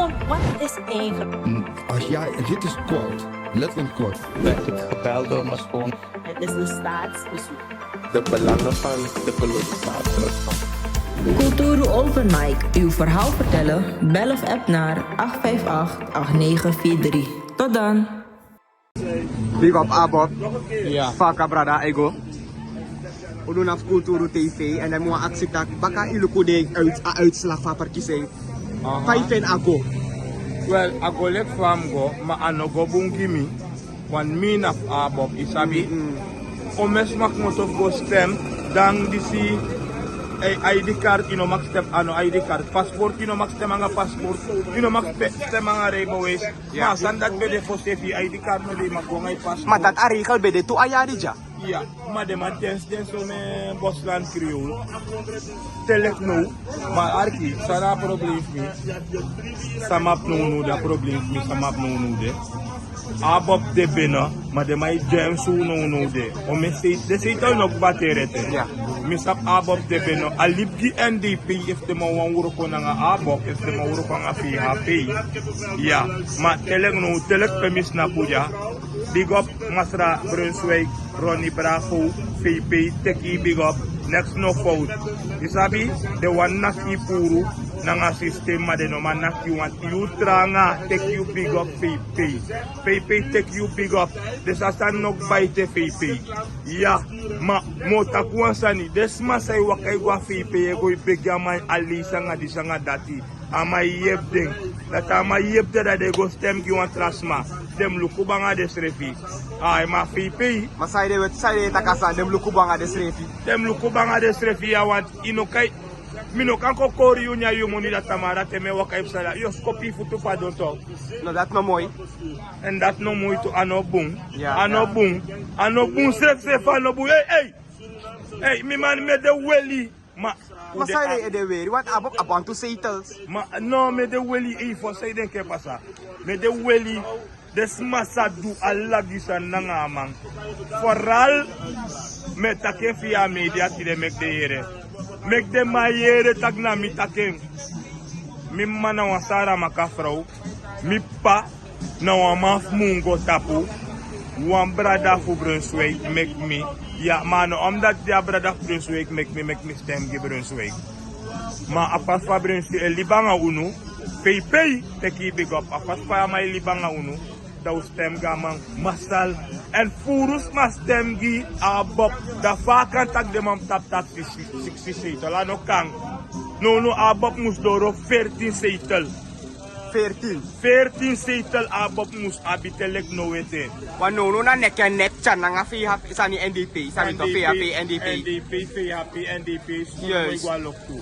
Kortom, wat is eigenlijk? Dit is kort, letterlijk kort. Werd ik gebeld door mijn schoon. Het is een staatsbezoek. De belangen van de kolonisator. Cultuur Open Mic. Uw verhaal vertellen? Bel of app naar 858-8943. Tot dan. Big up Abob. Ja. Faka brada ego. We doen af Cultuur TV en dan moet ik accepteren. Baka iluko de uitslag van verkiezing. 5 en ago. Well, I go let farm go, ma ano go bungimi. One mean of Abob isabi. Omes mak motof go stem, dan disi ID card, mak stem ano ID card, passport, mak stem anga passport, mak stem anga railways. Ma sandat bede for safety ID card no di mak go ngai passport. Maar dat artikel bij de toe ayari ja. Ja, maar de man dens so me Bosland Creole. Telek no, maar arki, sana probleem mi. Samap no da probleem mi, samap no de. Abob de bena, maar de mai jam so no de. O me say, de say to no baterete. Ja. Mi sap abob de bena, alipgi NDP if de ma wan wuro ko nga abob, if de ma wuro ko nga PHP. Ja, maar telek no, telek pemis na puja. Big up Masra Brunswijk, Ronnie Bravo, VP, Teki big up, next no fault. Isabi, the one naki puru, nanga system ma de no man naki want you tranga, take you big up VP. VP take you big up, desasta nok baite VP. Ja, ma motakuan sani, desma say wakai gwa VP, ego ipegya man alisa nga disanga dati. Ama yeb ding, dat ama yeb dat de go stem ki wan trasma. Dem lukubanga desrefi. Ay ma VP. Maar zij de takasa dem lukubanga desrefi. Dem lukubanga desrefi ya want inokai. Mino kanko kori unya yumoni da tamara teme waka ipsala. Yo skopi futu pa donto. No dat no mooi. En dat no mooi to anobung. Ja, Anobung. Anobung sef anobung. Hey, mi man me de weli. Maar zij de weer, want Abob abantu zetels. Maar no me de weli for say den ke pasa. Me de weli desmasa du alla gisa nanga man. Vooral met taken via media ki de mek de here. Mek de ma here tak na mi taken. Mi mana wasara makafrau. Mi pa na wa maf mungo tapu. Wan brada fu Brunswijk mek mi. Ja, maar omdat die brada fu Brunswijk mek mi stem ge Brunswijk. Maar apas fa Brunswijk libanga unu. VP teki big up. Apas fa mai libanga unu. Dat stem gaman masal en furus mas stem gi Abob da vakan tak de man tap 60 zetel la no kang no Abob mus doro 14 zetel 14 zetel Abob mus abitelek no wete Want no na nek chan nga PHP sani NDP sani to PHP NDP NDP yes. Igual tu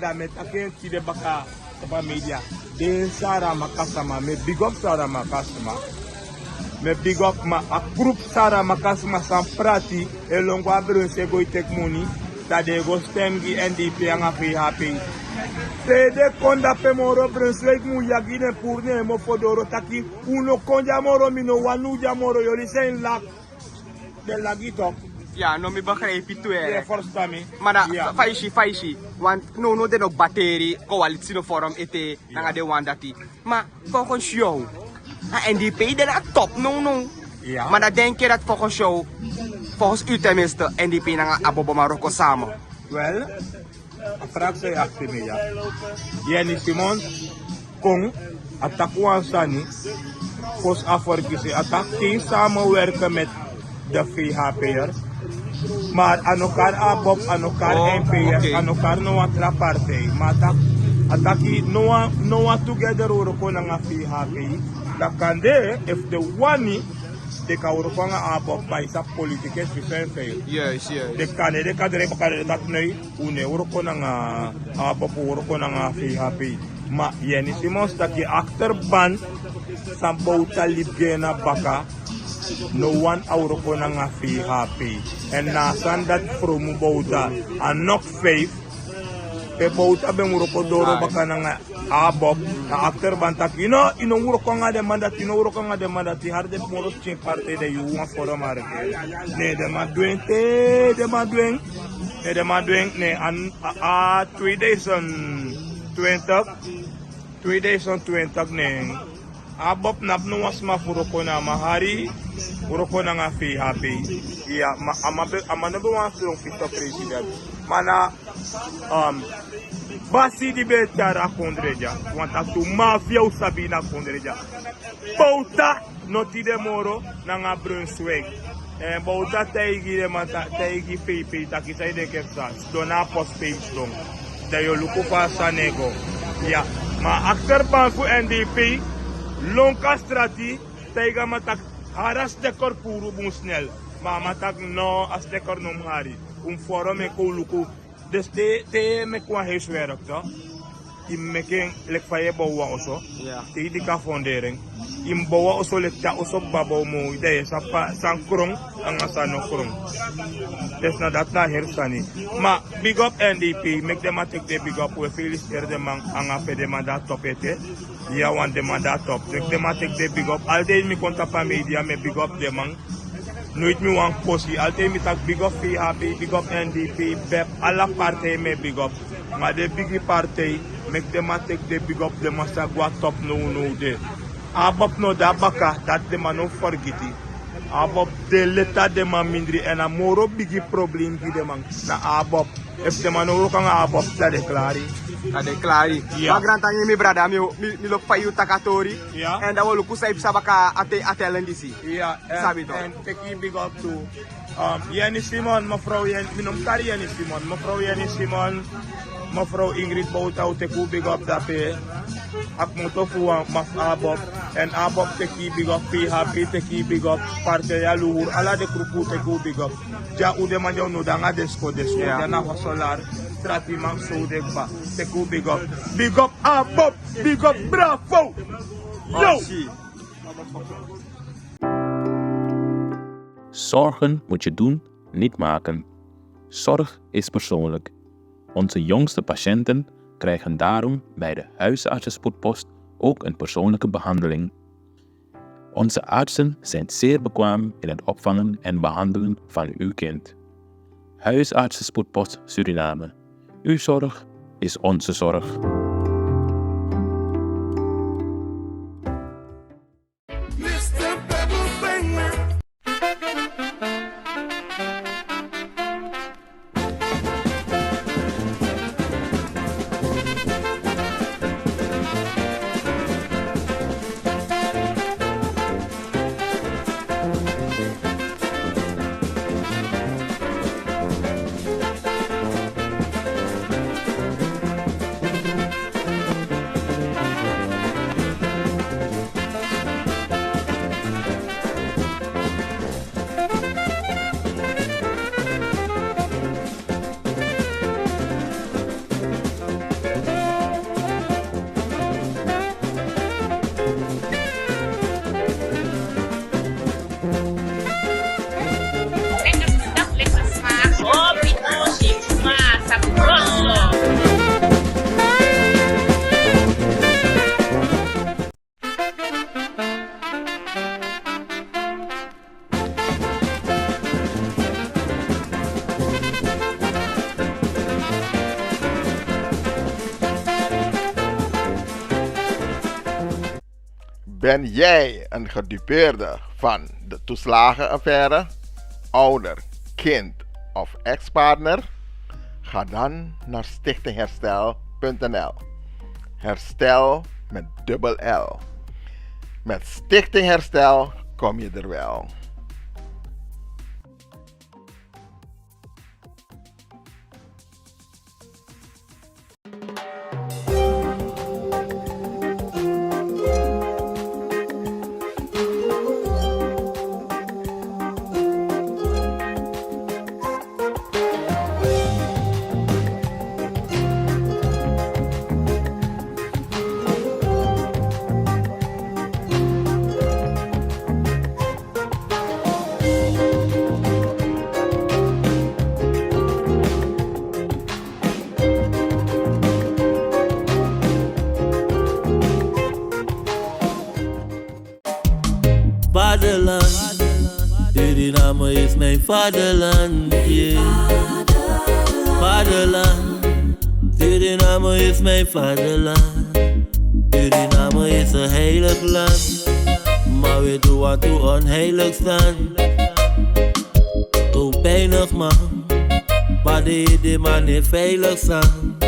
da met aken ki de baka ba media de Sara Makasama me big up Sara Makasama me big up ma a group Sara Makasama san prati e longwa Brunse go tek money da de go stem gi NDP nga PHP se de konda pe moro Brunse mu yagine pour ne mo fodoro taki uno konja moro mino wanu ja moro yo lisen lak de lagito. Ja, no mi begrijp je toe. Ja, voorstami. Maar dat faishi. Want no de nog batterie, coalitie no forum ete, nanga de wandati. Maar volgens jou, NDP de na top, no. Ja. Maar dan denk je dat volgens jou, volgens u tenminste, NDP nanga Abobo Marokko samen. Wel, a vraag say achter me ja. Jenny Simon, Kong, attack sani, post afwerkise, attack team samenwerken met de VHP'ers. Maar aan elkaar Abob, aan elkaar NP'ers, aan elkaar no andere partij. Maar ataki no one together uroko na VHP. Dat kan de, if the one de ka uroko nga Abob by sa politicus veel. Yes. De kan de bakare dat nee, une uroko na Abob uroko na VHP. Maar Jenny Simons dat je achterban sa bouta libgena baka. No one euro ko na nga VHP. En nasan dat promo bouta and not faith. E bouta ben uro ko doro baka na nga Abob na after bantak ino uro ko nga de mandati harde moro chin parte de you want for mare. Ne de madwen ne an 2020 2020 neng abop nap no was ma furoko na mahari furoko na nga fi happy ya ama na buwan sulong fito president mana basi di betara kondreja wanta tu mafia usabina kondreja pauta noti de moro na nga Brunswick pauta taigi de mata taigi pepe takisai de kefsa dona post page dong dayo luku pa sa nego ya ma akter banku NDP longka strati taiga matak haras dekor puro bung snel ma matak no as dekor nom hari forum e ko luku desde te me kwa huiswerk to im meken lek faye bawa oso te di ka fondering im bawa oso lek ta oso babo mo ide sa pa sang krong ang asano krong des na dat na hersani ma big up NDP make them take the big up we feel is der dem ang ape de mandat topete ya wan de mandat top make them take the big up al day mi konta pa media me big up dem nooit mi wan posi altijd mi tak big up happy big up NDP bep alla partij me big up maar de biggie partij make them take the big up de massa gwa top no de abop no da baka dat de man no forgeti abop de leta de man mindri en amoro biggie problem gi de man na abop if de man no kan abop da declare yeah. Ma grantang mi brada mi lo payu takatori and da wolu kusa ibsa baka ate lendisi sabi to and taking big up to Jenny Simon mevrouw minom kari Jenny Simon mevrouw Jenny Simon mevrouw Ingrid Boutau teku big up dape ak moto fu maf abop and abop teki big up happy teki big up parte ya luhur ala de krupu teku big up ja ude manjaw no danga desko dana solar strati man so de ba teku big up abop big up bravo yo Zorgen moet je doen, niet maken. Zorg is persoonlijk. Onze jongste patiënten krijgen daarom bij de huisartsenspoedpost ook een persoonlijke behandeling. Onze artsen zijn zeer bekwaam in het opvangen en behandelen van uw kind. Huisartsenspoedpost Suriname. Uw zorg is onze zorg. Ben jij een gedupeerde van de toeslagenaffaire, ouder, kind of ex-partner? Ga dan naar stichtingherstel.nl. Herstel met dubbel L. Met Stichting Herstel kom je er wel. Vaderland, Suriname is mijn vaderland, yeah. Vaderland, Suriname is mijn vaderland. Suriname is een heilig land, maar we doen wat toe onheilig staan. Doe pijnig man, maar die man niet veilig staan.